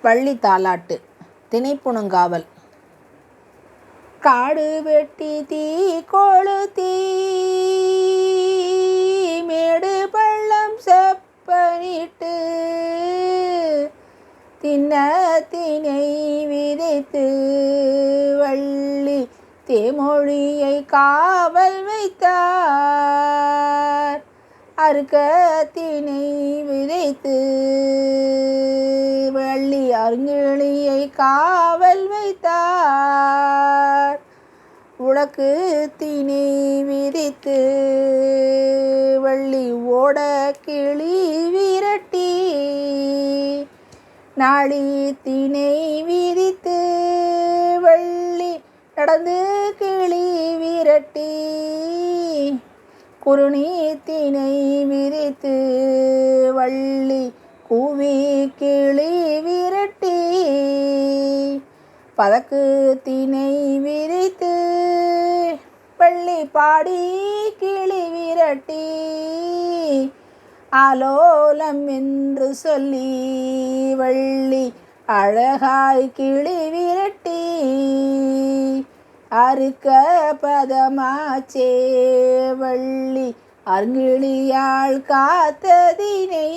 வள்ளி தாலாட்டு. திணைப்புணுங்காவல். காடு வெட்டி தீ கொளுத்தி மேடு பள்ளம் செப்பனிட்டு திண்ணத்தினை விதைத்து வள்ளி தேமொழியை காவல் வைத்தார். அருக்கத்தினை விதைத்து வள்ளி அருங்கிளியை காவல் வைத்தார். உலக்கு திணை விரித்து வள்ளி ஓட கிளி விரட்டி நாளி திணை விரித்து வள்ளி நடந்து கிளி விரட்டி குறுநீ திணை விரித்து வள்ளி கூவி கிளி விரட்டி பதக்கு திணை விரித்து வள்ளி பாடி கிளி விரட்டி ஆலோலம் என்று சொல்லி வள்ளி அழகாய் கிளி விரட்டி அறுக்க பதமாச்சே வள்ளி அருங்கிளியாள் காத்ததினை.